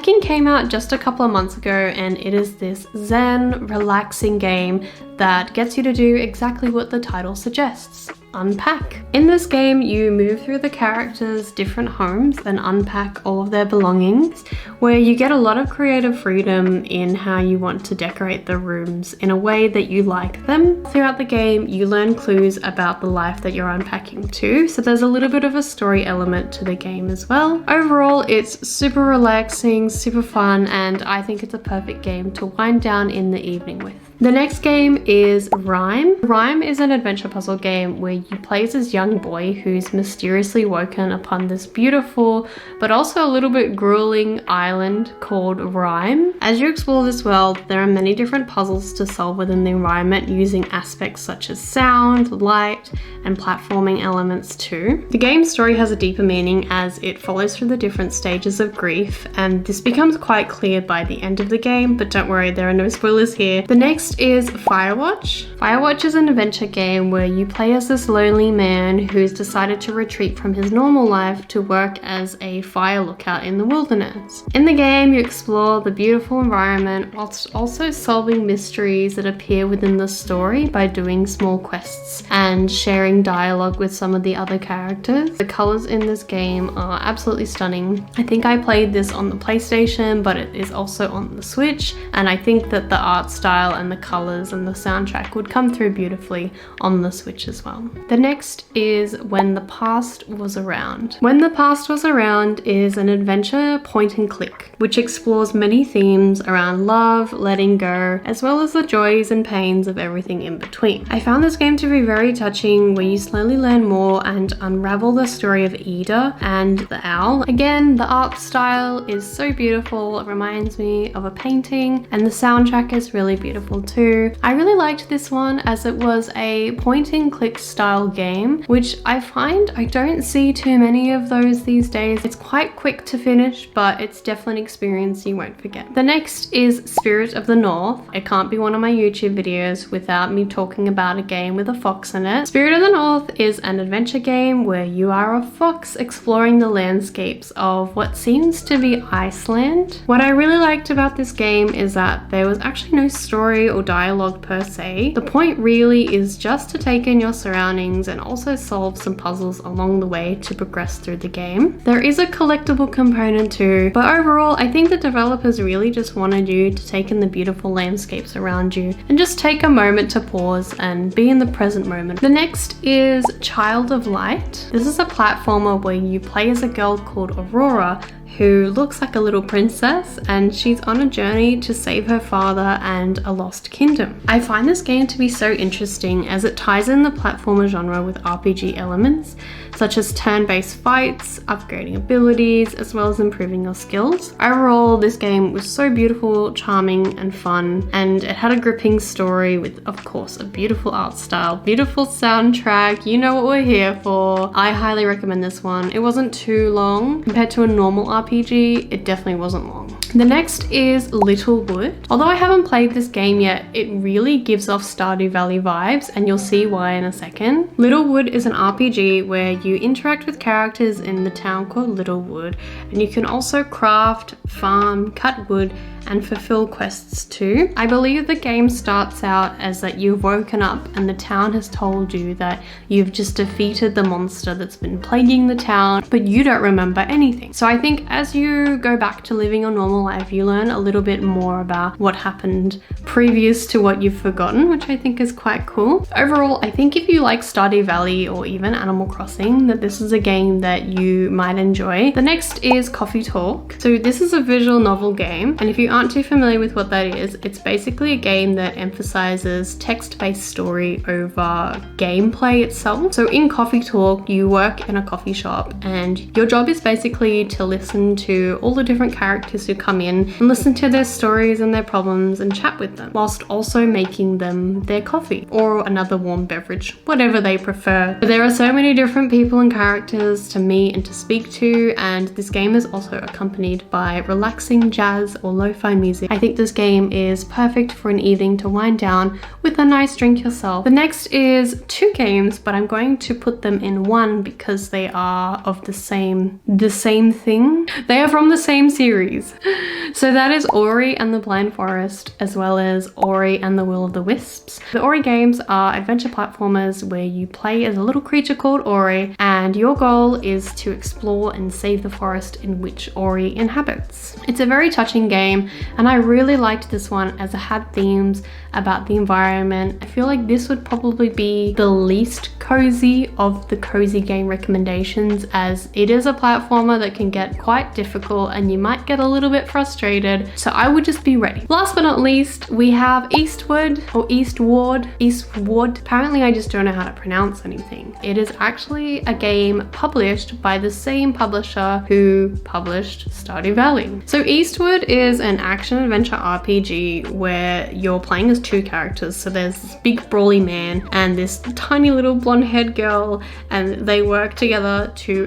Unpacking came out just a couple of months ago, and it is this zen, relaxing game that gets you to do exactly what the title suggests. Unpack. In this game, you move through the characters' different homes and unpack all of their belongings, where you get a lot of creative freedom in how you want to decorate the rooms in a way that you like them. Throughout the game, you learn clues about the life that you're unpacking too, so there's a little bit of a story element to the game as well. Overall, it's super relaxing, super fun, and I think it's a perfect game to wind down in the evening with. The next game is Rime. Rime is an adventure puzzle game where you play as this young boy who's mysteriously woken upon this beautiful but also a little bit grueling island called Rime. As you explore this world, there are many different puzzles to solve within the environment using aspects such as sound, light, and platforming elements too. The game's story has a deeper meaning as it follows through the different stages of grief, and this becomes quite clear by the end of the game, but don't worry, there are no spoilers here. The next is Firewatch. Firewatch is an adventure game where you play as this lonely man who's decided to retreat from his normal life to work as a fire lookout in the wilderness. In the game, you explore the beautiful environment whilst also solving mysteries that appear within the story by doing small quests and sharing dialogue with some of the other characters. The colors in this game are absolutely stunning. I think I played this on the PlayStation, but it is also on the Switch, and I think that the art style and the colors and the soundtrack would come through beautifully on the Switch as well. The next is When the Past Was Around. When the Past Was Around is an adventure point and click, which explores many themes around love, letting go, as well as the joys and pains of everything in between. I found this game to be very touching, where you slowly learn more and unravel the story of Ida and the owl. Again, the art style is so beautiful, it reminds me of a painting, and the soundtrack is really beautiful too. I really liked this one as it was a point and click style game, which I find I don't see too many of those these days. It's quite quick to finish, but it's definitely an experience you won't forget. The next is Spirit of the North. It can't be one of my YouTube videos without me talking about a game with a fox in it. Spirit of the North is an adventure game where you are a fox exploring the landscapes of what seems to be Iceland. What I really liked about this game is that there was actually no story or dialogue per se. The point really is just to take in your surroundings and also solve some puzzles along the way to progress through the game. There is a collectible component too, but overall I think the developers really just wanted you to take in the beautiful landscapes around you and just take a moment to pause and be in the present moment. The next is Child of Light. This is a platformer where you play as a girl called Aurora who looks like a little princess, and she's on a journey to save her father and a lost kingdom. I find this game to be so interesting as it ties in the platformer genre with RPG elements such as turn-based fights, upgrading abilities, as well as improving your skills. Overall, this game was so beautiful, charming, and fun, and it had a gripping story with, of course, a beautiful art style, beautiful soundtrack. You know what we're here for. I highly recommend this one. It wasn't too long. Compared to a normal RPG, it definitely wasn't long. The next is Littlewood. Although I haven't played this game yet, it really gives off Stardew Valley vibes, and you'll see why in a second. Littlewood is an RPG where you interact with characters in the town called Littlewood, and you can also craft, farm, cut wood, and fulfill quests too. I believe the game starts out as that you've woken up and the town has told you that you've just defeated the monster that's been plaguing the town, but you don't remember anything. So I think as you go back to living your normal life, you learn a little bit more about what happened previous to what you've forgotten, which I think is quite cool. Overall, I think if you like Stardew Valley or even Animal Crossing, that this is a game that you might enjoy. The next is Coffee Talk. So this is a visual novel game, and if you aren't too familiar with what that is, it's basically a game that emphasizes text-based story over gameplay itself. So in Coffee Talk, you work in a coffee shop, and your job is basically to listen to all the different characters who come in and listen to their stories and their problems and chat with them, whilst also making them their coffee or another warm beverage, whatever they prefer. But there are so many different people and characters to meet and to speak to, and this game is also accompanied by relaxing jazz or lo-fi music. I think this game is perfect for an evening to wind down with a nice drink yourself. The next is two games, but I'm going to put them in one because they are of the same thing. They are from the same series. So that is Ori and the Blind Forest, as well as Ori and the Will of the Wisps. The Ori games are adventure platformers where you play as a little creature called Ori, and your goal is to explore and save the forest in which Ori inhabits. It's a very touching game, and I really liked this one as it had themes about the environment. I feel like this would probably be the least cozy of the cozy game recommendations, as it is a platformer that can get quite difficult and you might get a little bit frustrated, so I would just be ready. Last but not least, we have Eastward or Eastward. Apparently I just don't know how to pronounce anything. It is actually a game published by the same publisher who published Stardew Valley. So Eastward is an action-adventure RPG where you're playing as two characters. So there's this big brawly man and this tiny little blonde-haired girl, and they work together to